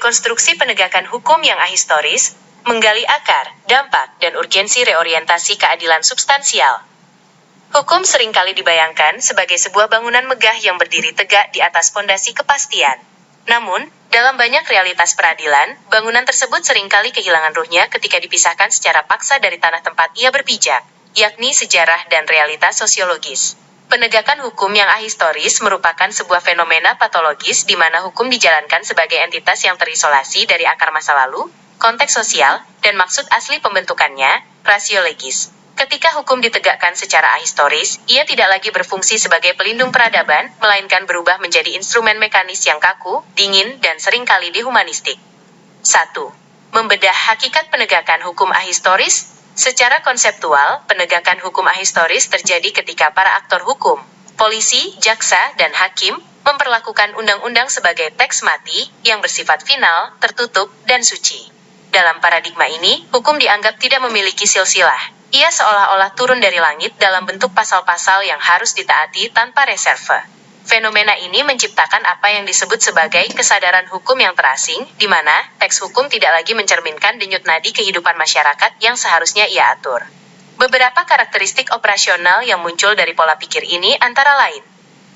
dekonstruksi penegakan hukum yang ahistoris, menggali akar, dampak, dan urgensi reorientasi keadilan substansial. Hukum seringkali dibayangkan sebagai sebuah bangunan megah yang berdiri tegak di atas fondasi kepastian. Namun, dalam banyak realitas peradilan, bangunan tersebut seringkali kehilangan ruhnya ketika dipisahkan secara paksa dari tanah tempat ia berpijak, yakni sejarah dan realitas sosiologis. Penegakan hukum yang ahistoris merupakan sebuah fenomena patologis di mana hukum dijalankan sebagai entitas yang terisolasi dari akar masa lalu, konteks sosial, dan maksud asli pembentukannya, rasio legis. Ketika hukum ditegakkan secara ahistoris, ia tidak lagi berfungsi sebagai pelindung peradaban, melainkan berubah menjadi instrumen mekanis yang kaku, dingin, dan seringkali dehumanistik. 1. Membedah hakikat penegakan hukum ahistoris. Secara konseptual, penegakan hukum ahistoris terjadi ketika para aktor hukum, polisi, jaksa, dan hakim, memperlakukan undang-undang sebagai teks mati, yang bersifat final, tertutup, dan suci. Dalam paradigma ini, hukum dianggap tidak memiliki silsilah. Ia seolah-olah turun dari langit dalam bentuk pasal-pasal yang harus ditaati tanpa reserve. Fenomena ini menciptakan apa yang disebut sebagai kesadaran hukum yang terasing, di mana teks hukum tidak lagi mencerminkan denyut nadi kehidupan masyarakat yang seharusnya ia atur. Beberapa karakteristik operasional yang muncul dari pola pikir ini antara lain: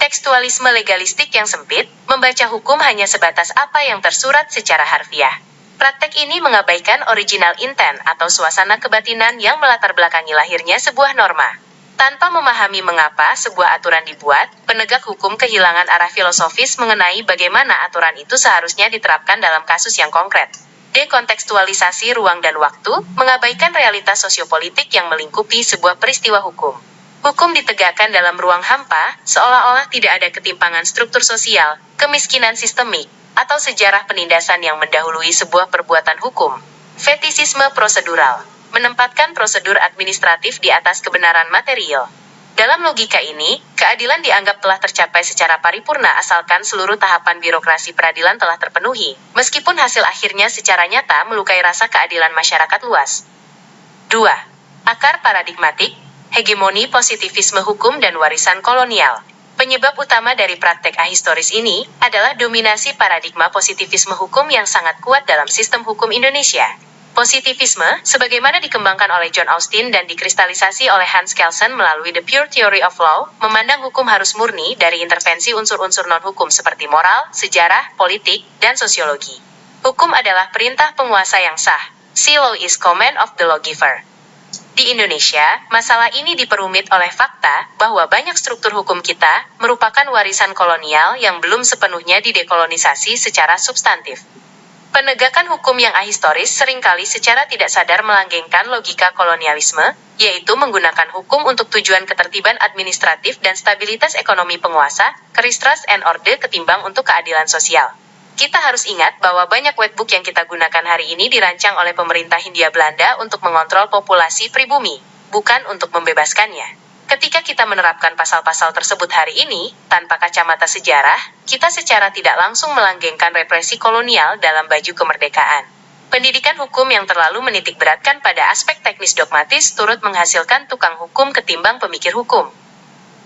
tekstualisme legalistik yang sempit, membaca hukum hanya sebatas apa yang tersurat secara harfiah. Praktek ini mengabaikan original intent atau suasana kebatinan yang melatar belakangi lahirnya sebuah norma. Tanpa memahami mengapa sebuah aturan dibuat, penegak hukum kehilangan arah filosofis mengenai bagaimana aturan itu seharusnya diterapkan dalam kasus yang konkret. Dekontekstualisasi ruang dan waktu, mengabaikan realitas sosiopolitik yang melingkupi sebuah peristiwa hukum. Hukum ditegakkan dalam ruang hampa, seolah-olah tidak ada ketimpangan struktur sosial, kemiskinan sistemik, atau sejarah penindasan yang mendahului sebuah perbuatan hukum. Fetisisme prosedural, menempatkan prosedur administratif di atas kebenaran material. Dalam logika ini, keadilan dianggap telah tercapai secara paripurna asalkan seluruh tahapan birokrasi peradilan telah terpenuhi, meskipun hasil akhirnya secara nyata melukai rasa keadilan masyarakat luas. 2. Akar paradigmatik, hegemoni positivisme hukum dan warisan kolonial. Penyebab utama dari praktek ahistoris ini adalah dominasi paradigma positivisme hukum yang sangat kuat dalam sistem hukum Indonesia. Positivisme, sebagaimana dikembangkan oleh John Austin dan dikristalisasi oleh Hans Kelsen melalui The Pure Theory of Law, memandang hukum harus murni dari intervensi unsur-unsur non-hukum seperti moral, sejarah, politik, dan sosiologi. Hukum adalah perintah penguasa yang sah. See law is command of the lawgiver. Di Indonesia, masalah ini diperumit oleh fakta bahwa banyak struktur hukum kita merupakan warisan kolonial yang belum sepenuhnya didekolonisasi secara substantif. Penegakan hukum yang ahistoris seringkali secara tidak sadar melanggengkan logika kolonialisme, yaitu menggunakan hukum untuk tujuan ketertiban administratif dan stabilitas ekonomi penguasa, keris trust and order ketimbang untuk keadilan sosial. Kita harus ingat bahwa banyak wetbook yang kita gunakan hari ini dirancang oleh pemerintah Hindia Belanda untuk mengontrol populasi pribumi, bukan untuk membebaskannya. Ketika kita menerapkan pasal-pasal tersebut hari ini, tanpa kacamata sejarah, kita secara tidak langsung melanggengkan represi kolonial dalam baju kemerdekaan. Pendidikan hukum yang terlalu menitik beratkan pada aspek teknis dogmatis turut menghasilkan tukang hukum ketimbang pemikir hukum.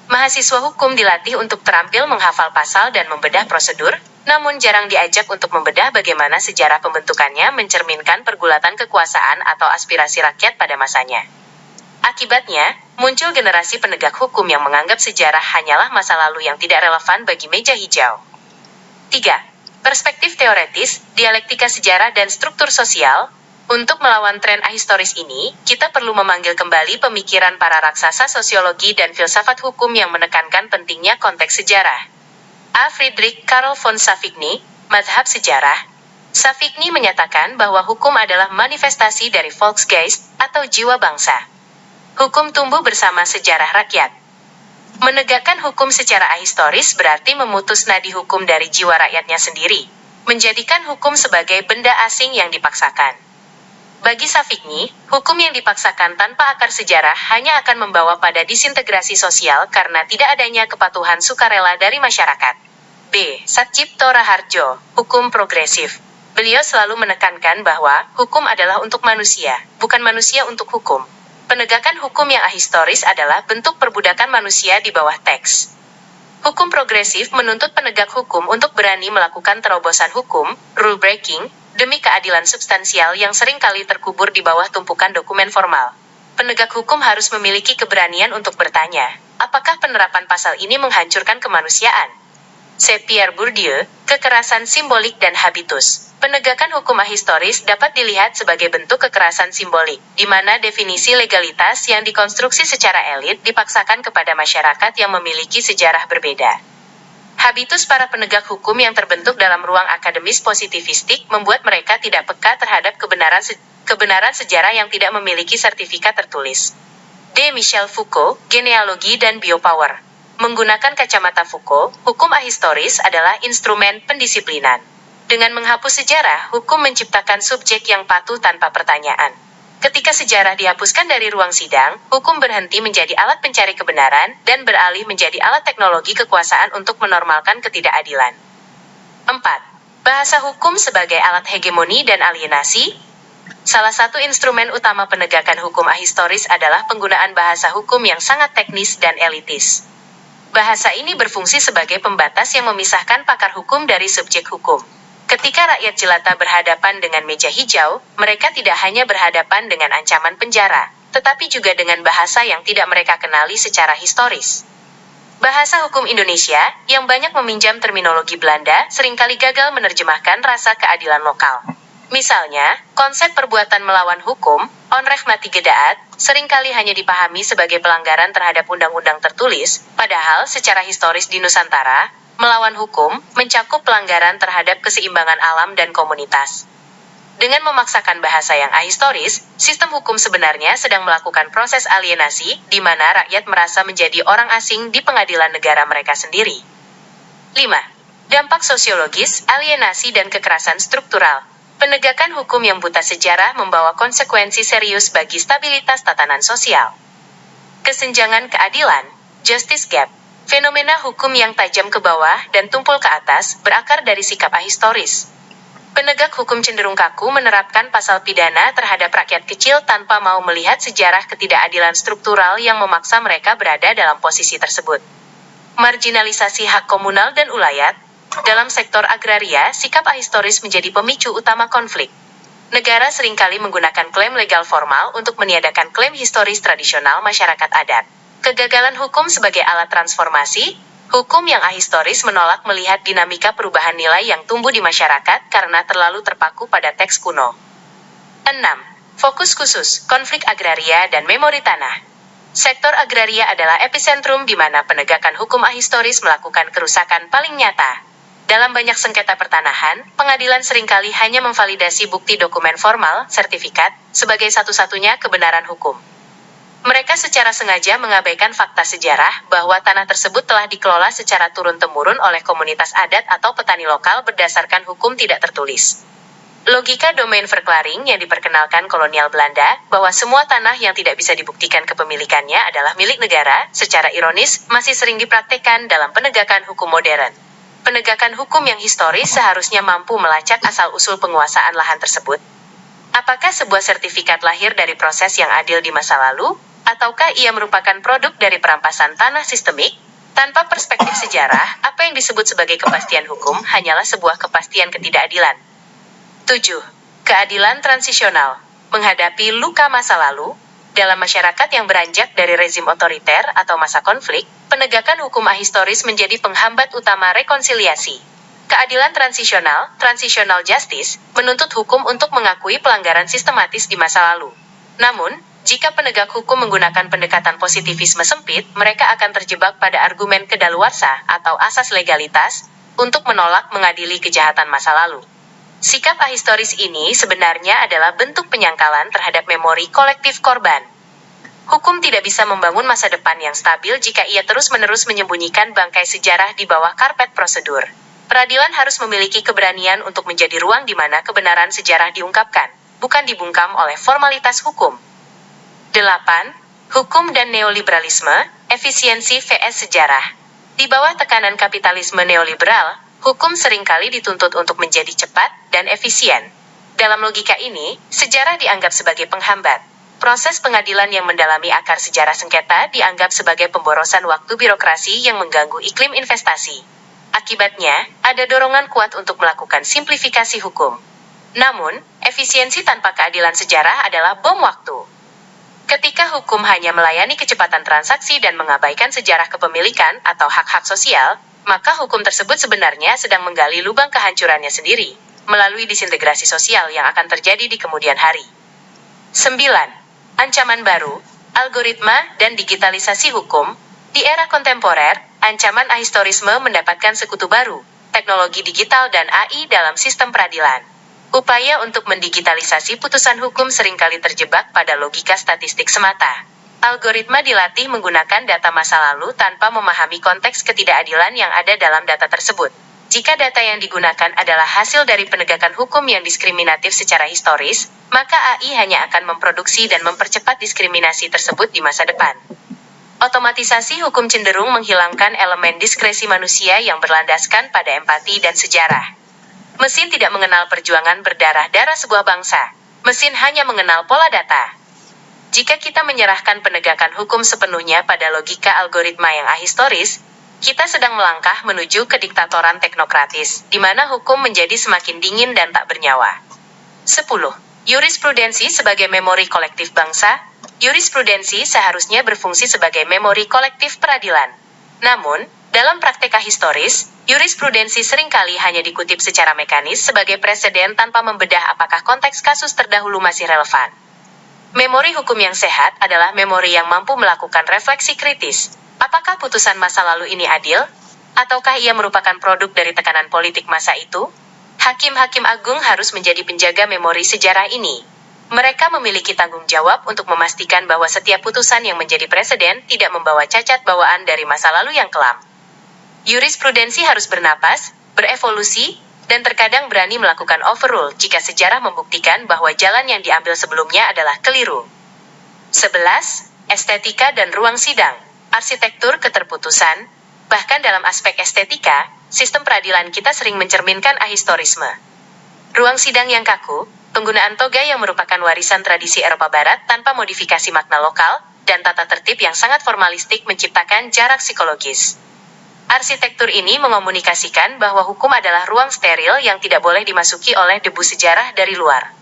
Mahasiswa hukum dilatih untuk terampil menghafal pasal dan membedah prosedur, namun jarang diajak untuk membedah bagaimana sejarah pembentukannya mencerminkan pergulatan kekuasaan atau aspirasi rakyat pada masanya. Akibatnya, muncul generasi penegak hukum yang menganggap sejarah hanyalah masa lalu yang tidak relevan bagi meja hijau. 3. Perspektif teoretis, dialektika sejarah dan struktur sosial. Untuk melawan tren ahistoris ini, kita perlu memanggil kembali pemikiran para raksasa sosiologi dan filsafat hukum yang menekankan pentingnya konteks sejarah. A. Friedrich Karl von Savigny, Mazhab Sejarah. Savigny menyatakan bahwa hukum adalah manifestasi dari Volksgeist atau jiwa bangsa. Hukum tumbuh bersama sejarah rakyat. Menegakkan hukum secara ahistoris berarti memutus nadi hukum dari jiwa rakyatnya sendiri, menjadikan hukum sebagai benda asing yang dipaksakan. Bagi Savigny, hukum yang dipaksakan tanpa akar sejarah hanya akan membawa pada disintegrasi sosial karena tidak adanya kepatuhan sukarela dari masyarakat. B. Satjipto Raharjo, hukum progresif. Beliau selalu menekankan bahwa hukum adalah untuk manusia, bukan manusia untuk hukum. Penegakan hukum yang ahistoris adalah bentuk perbudakan manusia di bawah teks. Hukum progresif menuntut penegak hukum untuk berani melakukan terobosan hukum, rule breaking, demi keadilan substansial yang seringkali terkubur di bawah tumpukan dokumen formal. Penegak hukum harus memiliki keberanian untuk bertanya, apakah penerapan pasal ini menghancurkan kemanusiaan? Pierre Bourdieu, kekerasan simbolik dan habitus. Penegakan hukum ahistoris dapat dilihat sebagai bentuk kekerasan simbolik, di mana definisi legalitas yang dikonstruksi secara elit dipaksakan kepada masyarakat yang memiliki sejarah berbeda. Habitus para penegak hukum yang terbentuk dalam ruang akademis positivistik membuat mereka tidak peka terhadap kebenaran sejarah yang tidak memiliki sertifikat tertulis. D. Michel Foucault, Genealogi dan Biopower. Menggunakan kacamata Foucault, hukum ahistoris adalah instrumen pendisiplinan. Dengan menghapus sejarah, hukum menciptakan subjek yang patuh tanpa pertanyaan. Ketika sejarah dihapuskan dari ruang sidang, hukum berhenti menjadi alat pencari kebenaran dan beralih menjadi alat teknologi kekuasaan untuk menormalkan ketidakadilan. 4. Bahasa hukum sebagai alat hegemoni dan alienasi. Salah satu instrumen utama penegakan hukum ahistoris adalah penggunaan bahasa hukum yang sangat teknis dan elitis. Bahasa ini berfungsi sebagai pembatas yang memisahkan pakar hukum dari subjek hukum. Ketika rakyat jelata berhadapan dengan meja hijau, mereka tidak hanya berhadapan dengan ancaman penjara, tetapi juga dengan bahasa yang tidak mereka kenali secara historis. Bahasa hukum Indonesia, yang banyak meminjam terminologi Belanda, seringkali gagal menerjemahkan rasa keadilan lokal. Misalnya, konsep perbuatan melawan hukum, onrecht mati gedaat, seringkali hanya dipahami sebagai pelanggaran terhadap undang-undang tertulis, padahal secara historis di Nusantara, melawan hukum mencakup pelanggaran terhadap keseimbangan alam dan komunitas. Dengan memaksakan bahasa yang ahistoris, sistem hukum sebenarnya sedang melakukan proses alienasi, di mana rakyat merasa menjadi orang asing di pengadilan negara mereka sendiri. 5. Dampak sosiologis, alienasi dan kekerasan struktural. Penegakan hukum yang buta sejarah membawa konsekuensi serius bagi stabilitas tatanan sosial. Kesenjangan keadilan, justice gap. Fenomena hukum yang tajam ke bawah dan tumpul ke atas berakar dari sikap ahistoris. Penegak hukum cenderung kaku menerapkan pasal pidana terhadap rakyat kecil tanpa mau melihat sejarah ketidakadilan struktural yang memaksa mereka berada dalam posisi tersebut. Marginalisasi hak komunal dan ulayat. Dalam sektor agraria, sikap ahistoris menjadi pemicu utama konflik. Negara seringkali menggunakan klaim legal formal untuk meniadakan klaim historis tradisional masyarakat adat. Kegagalan hukum sebagai alat transformasi, hukum yang ahistoris menolak melihat dinamika perubahan nilai yang tumbuh di masyarakat karena terlalu terpaku pada teks kuno. 6. Fokus khusus, konflik agraria dan memori tanah. Sektor agraria adalah epicentrum di mana penegakan hukum ahistoris melakukan kerusakan paling nyata. Dalam banyak sengketa pertanahan, pengadilan seringkali hanya memvalidasi bukti dokumen formal, sertifikat, sebagai satu-satunya kebenaran hukum. Mereka secara sengaja mengabaikan fakta sejarah bahwa tanah tersebut telah dikelola secara turun-temurun oleh komunitas adat atau petani lokal berdasarkan hukum tidak tertulis. Logika domain verklaring yang diperkenalkan kolonial Belanda, bahwa semua tanah yang tidak bisa dibuktikan kepemilikannya adalah milik negara, secara ironis, masih sering dipraktikkan dalam penegakan hukum modern. Penegakan hukum yang historis seharusnya mampu melacak asal-usul penguasaan lahan tersebut. Apakah sebuah sertifikat lahir dari proses yang adil di masa lalu? Ataukah ia merupakan produk dari perampasan tanah sistemik? Tanpa perspektif sejarah, apa yang disebut sebagai kepastian hukum hanyalah sebuah kepastian ketidakadilan. 7. Keadilan transisional. Menghadapi luka masa lalu, dalam masyarakat yang beranjak dari rezim otoriter atau masa konflik, penegakan hukum ahistoris menjadi penghambat utama rekonsiliasi. Keadilan transisional, transitional justice, menuntut hukum untuk mengakui pelanggaran sistematis di masa lalu. Namun, jika penegak hukum menggunakan pendekatan positivisme sempit, mereka akan terjebak pada argumen kedaluarsa atau asas legalitas untuk menolak mengadili kejahatan masa lalu. Sikap ahistoris ini sebenarnya adalah bentuk penyangkalan terhadap memori kolektif korban. Hukum tidak bisa membangun masa depan yang stabil jika ia terus-menerus menyembunyikan bangkai sejarah di bawah karpet prosedur. Peradilan harus memiliki keberanian untuk menjadi ruang di mana kebenaran sejarah diungkapkan, bukan dibungkam oleh formalitas hukum. 8. Hukum dan neoliberalisme, efisiensi vs sejarah. Di bawah tekanan kapitalisme neoliberal, hukum seringkali dituntut untuk menjadi cepat dan efisien. Dalam logika ini, sejarah dianggap sebagai penghambat. Proses pengadilan yang mendalami akar sejarah sengketa dianggap sebagai pemborosan waktu birokrasi yang mengganggu iklim investasi. Akibatnya, ada dorongan kuat untuk melakukan simplifikasi hukum. Namun, efisiensi tanpa keadilan sejarah adalah bom waktu. Ketika hukum hanya melayani kecepatan transaksi dan mengabaikan sejarah kepemilikan atau hak-hak sosial, maka hukum tersebut sebenarnya sedang menggali lubang kehancurannya sendiri, melalui disintegrasi sosial yang akan terjadi di kemudian hari. 9. Ancaman baru, algoritma, dan digitalisasi hukum. Di era kontemporer, ancaman ahistorisme mendapatkan sekutu baru, teknologi digital dan AI dalam sistem peradilan. Upaya untuk mendigitalisasi putusan hukum seringkali terjebak pada logika statistik semata. Algoritma dilatih menggunakan data masa lalu tanpa memahami konteks ketidakadilan yang ada dalam data tersebut. Jika data yang digunakan adalah hasil dari penegakan hukum yang diskriminatif secara historis, maka AI hanya akan memproduksi dan mempercepat diskriminasi tersebut di masa depan. Otomatisasi hukum cenderung menghilangkan elemen diskresi manusia yang berlandaskan pada empati dan sejarah. Mesin tidak mengenal perjuangan berdarah-darah sebuah bangsa. Mesin hanya mengenal pola data. Jika kita menyerahkan penegakan hukum sepenuhnya pada logika algoritma yang ahistoris, kita sedang melangkah menuju kediktatoran teknokratis, di mana hukum menjadi semakin dingin dan tak bernyawa. 10. Jurisprudensi sebagai memori kolektif bangsa. Jurisprudensi seharusnya berfungsi sebagai memori kolektif peradilan. Namun, dalam praktek historis, jurisprudensi seringkali hanya dikutip secara mekanis sebagai preseden tanpa membedah apakah konteks kasus terdahulu masih relevan. Memori hukum yang sehat adalah memori yang mampu melakukan refleksi kritis. Apakah putusan masa lalu ini adil? Ataukah ia merupakan produk dari tekanan politik masa itu? Hakim-hakim agung harus menjadi penjaga memori sejarah ini. Mereka memiliki tanggung jawab untuk memastikan bahwa setiap putusan yang menjadi preseden tidak membawa cacat bawaan dari masa lalu yang kelam. Jurisprudensi harus bernapas, berevolusi, dan terkadang berani melakukan overrule jika sejarah membuktikan bahwa jalan yang diambil sebelumnya adalah keliru. 11. Estetika dan ruang sidang. Arsitektur keterputusan. Bahkan dalam aspek estetika, sistem peradilan kita sering mencerminkan ahistorisme. Ruang sidang yang kaku, penggunaan toga yang merupakan warisan tradisi Eropa Barat tanpa modifikasi makna lokal, dan tata tertib yang sangat formalistik menciptakan jarak psikologis. Arsitektur ini mengomunikasikan bahwa hukum adalah ruang steril yang tidak boleh dimasuki oleh debu sejarah dari luar.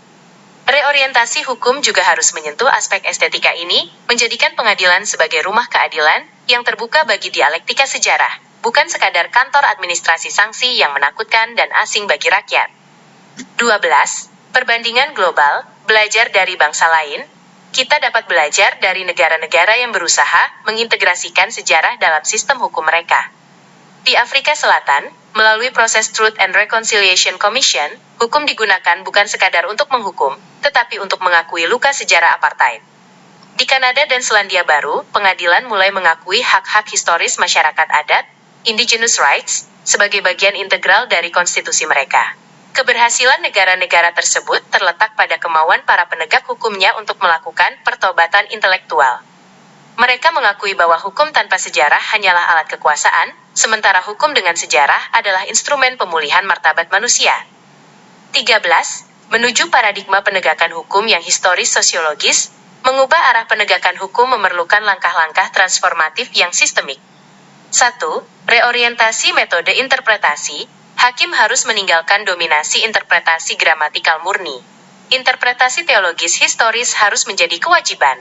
Reorientasi hukum juga harus menyentuh aspek estetika ini, menjadikan pengadilan sebagai rumah keadilan yang terbuka bagi dialektika sejarah, bukan sekadar kantor administrasi sanksi yang menakutkan dan asing bagi rakyat. 12. Perbandingan global, belajar dari bangsa lain. Kita dapat belajar dari negara-negara yang berusaha mengintegrasikan sejarah dalam sistem hukum mereka. Di Afrika Selatan, melalui proses Truth and Reconciliation Commission, hukum digunakan bukan sekadar untuk menghukum, tetapi untuk mengakui luka sejarah apartheid. Di Kanada dan Selandia Baru, pengadilan mulai mengakui hak-hak historis masyarakat adat, indigenous rights, sebagai bagian integral dari konstitusi mereka. Keberhasilan negara-negara tersebut terletak pada kemauan para penegak hukumnya untuk melakukan pertobatan intelektual. Mereka mengakui bahwa hukum tanpa sejarah hanyalah alat kekuasaan, sementara hukum dengan sejarah adalah instrumen pemulihan martabat manusia. 13. Menuju paradigma penegakan hukum yang historis sosiologis. Mengubah arah penegakan hukum memerlukan langkah-langkah transformatif yang sistemik. 1. Reorientasi metode interpretasi. Hakim harus meninggalkan dominasi interpretasi gramatikal murni. Interpretasi teologis historis harus menjadi kewajiban.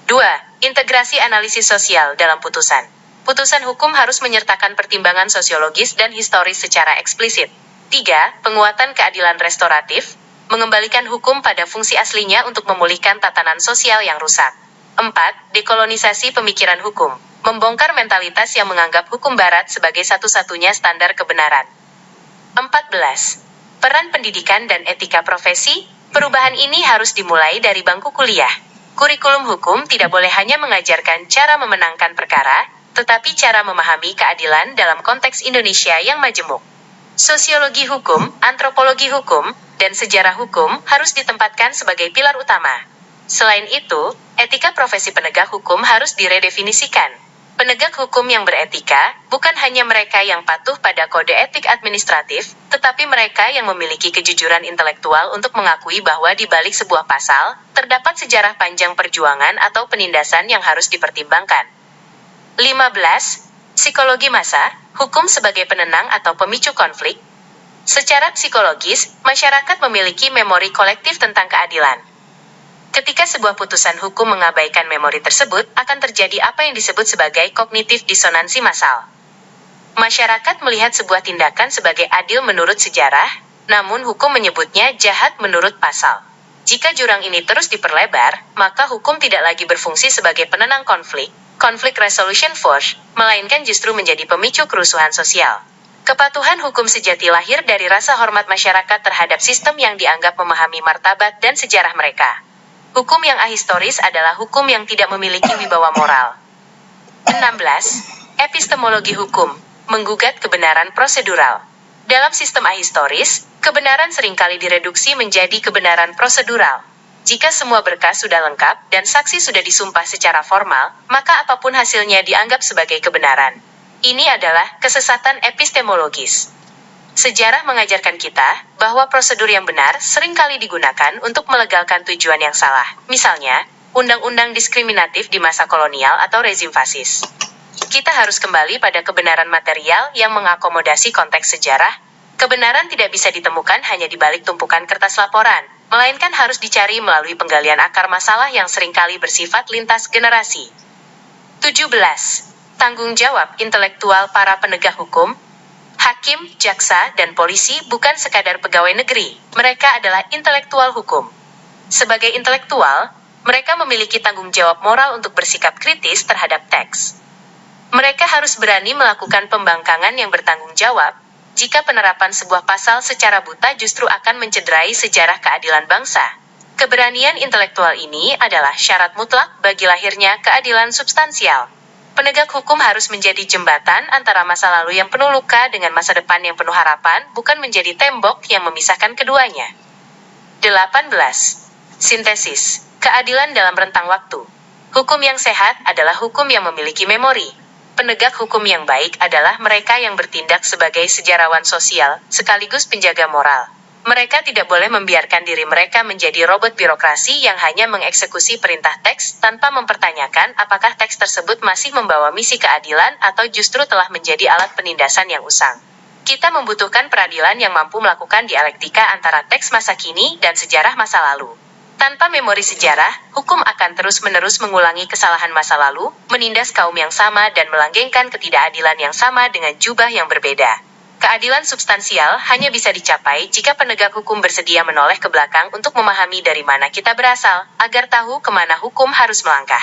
2. Integrasi analisis sosial dalam putusan. Putusan hukum harus menyertakan pertimbangan sosiologis dan historis secara eksplisit. 3. Penguatan keadilan restoratif. Mengembalikan hukum pada fungsi aslinya untuk memulihkan tatanan sosial yang rusak. 4. Dekolonisasi pemikiran hukum. Membongkar mentalitas yang menganggap hukum barat sebagai satu-satunya standar kebenaran. 14. Peran pendidikan dan etika profesi. Perubahan ini harus dimulai dari bangku kuliah. Kurikulum hukum tidak boleh hanya mengajarkan cara memenangkan perkara, tetapi cara memahami keadilan dalam konteks Indonesia yang majemuk. Sosiologi hukum, antropologi hukum, dan sejarah hukum harus ditempatkan sebagai pilar utama. Selain itu, etika profesi penegak hukum harus diredefinisikan. Penegak hukum yang beretika bukan hanya mereka yang patuh pada kode etik administratif, tetapi mereka yang memiliki kejujuran intelektual untuk mengakui bahwa di balik sebuah pasal, terdapat sejarah panjang perjuangan atau penindasan yang harus dipertimbangkan. 15. Psikologi massa, hukum sebagai penenang atau pemicu konflik. Secara psikologis, masyarakat memiliki memori kolektif tentang keadilan. Ketika sebuah putusan hukum mengabaikan memori tersebut, akan terjadi apa yang disebut sebagai kognitif disonansi massal. Masyarakat melihat sebuah tindakan sebagai adil menurut sejarah, namun hukum menyebutnya jahat menurut pasal. Jika jurang ini terus diperlebar, maka hukum tidak lagi berfungsi sebagai penenang konflik, conflict resolution force, melainkan justru menjadi pemicu kerusuhan sosial. Kepatuhan hukum sejati lahir dari rasa hormat masyarakat terhadap sistem yang dianggap memahami martabat dan sejarah mereka. Hukum yang ahistoris adalah hukum yang tidak memiliki wibawa moral. 16. Epistemologi hukum, menggugat kebenaran prosedural. Dalam sistem ahistoris, kebenaran seringkali direduksi menjadi kebenaran prosedural. Jika semua berkas sudah lengkap dan saksi sudah disumpah secara formal, maka apapun hasilnya dianggap sebagai kebenaran. Ini adalah kesesatan epistemologis. Sejarah mengajarkan kita bahwa prosedur yang benar seringkali digunakan untuk melegalkan tujuan yang salah. Misalnya, undang-undang diskriminatif di masa kolonial atau rezim fasis. Kita harus kembali pada kebenaran material yang mengakomodasi konteks sejarah. Kebenaran tidak bisa ditemukan hanya di balik tumpukan kertas laporan, melainkan harus dicari melalui penggalian akar masalah yang seringkali bersifat lintas generasi. 17. Tanggung jawab intelektual para penegak hukum. Hakim, jaksa, dan polisi bukan sekadar pegawai negeri, mereka adalah intelektual hukum. Sebagai intelektual, mereka memiliki tanggung jawab moral untuk bersikap kritis terhadap teks. Mereka harus berani melakukan pembangkangan yang bertanggung jawab, jika penerapan sebuah pasal secara buta justru akan mencederai sejarah keadilan bangsa. Keberanian intelektual ini adalah syarat mutlak bagi lahirnya keadilan substansial. Penegak hukum harus menjadi jembatan antara masa lalu yang penuh luka dengan masa depan yang penuh harapan, bukan menjadi tembok yang memisahkan keduanya. 18. Sintesis, keadilan dalam rentang waktu. Hukum yang sehat adalah hukum yang memiliki memori. Penegak hukum yang baik adalah mereka yang bertindak sebagai sejarawan sosial, sekaligus penjaga moral. Mereka tidak boleh membiarkan diri mereka menjadi robot birokrasi yang hanya mengeksekusi perintah teks tanpa mempertanyakan apakah teks tersebut masih membawa misi keadilan atau justru telah menjadi alat penindasan yang usang. Kita membutuhkan peradilan yang mampu melakukan dialektika antara teks masa kini dan sejarah masa lalu. Tanpa memori sejarah, hukum akan terus-menerus mengulangi kesalahan masa lalu, menindas kaum yang sama dan melanggengkan ketidakadilan yang sama dengan jubah yang berbeda. Keadilan substansial hanya bisa dicapai jika penegak hukum bersedia menoleh ke belakang untuk memahami dari mana kita berasal, agar tahu kemana hukum harus melangkah.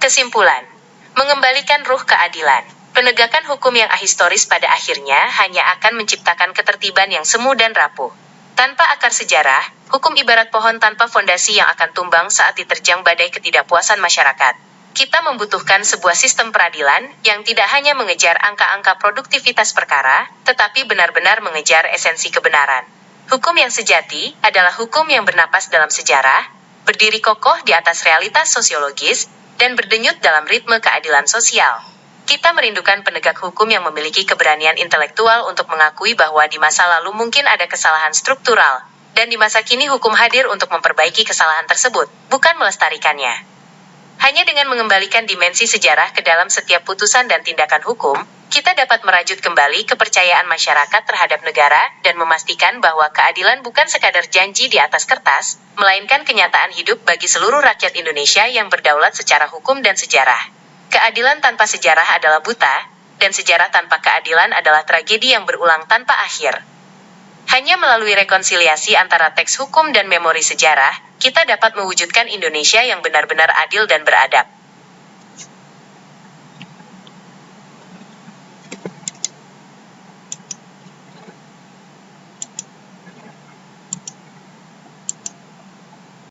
Kesimpulan, mengembalikan ruh keadilan. Penegakan hukum yang ahistoris pada akhirnya hanya akan menciptakan ketertiban yang semu dan rapuh. Tanpa akar sejarah, hukum ibarat pohon tanpa fondasi yang akan tumbang saat diterjang badai ketidakpuasan masyarakat. Kita membutuhkan sebuah sistem peradilan yang tidak hanya mengejar angka-angka produktivitas perkara, tetapi benar-benar mengejar esensi kebenaran. Hukum yang sejati adalah hukum yang bernapas dalam sejarah, berdiri kokoh di atas realitas sosiologis, dan berdenyut dalam ritme keadilan sosial. Kita merindukan penegak hukum yang memiliki keberanian intelektual untuk mengakui bahwa di masa lalu mungkin ada kesalahan struktural, dan di masa kini hukum hadir untuk memperbaiki kesalahan tersebut, bukan melestarikannya. Hanya dengan mengembalikan dimensi sejarah ke dalam setiap putusan dan tindakan hukum, kita dapat merajut kembali kepercayaan masyarakat terhadap negara dan memastikan bahwa keadilan bukan sekadar janji di atas kertas, melainkan kenyataan hidup bagi seluruh rakyat Indonesia yang berdaulat secara hukum dan sejarah. Keadilan tanpa sejarah adalah buta, dan sejarah tanpa keadilan adalah tragedi yang berulang tanpa akhir. Hanya melalui rekonsiliasi antara teks hukum dan memori sejarah, kita dapat mewujudkan Indonesia yang benar-benar adil dan beradab.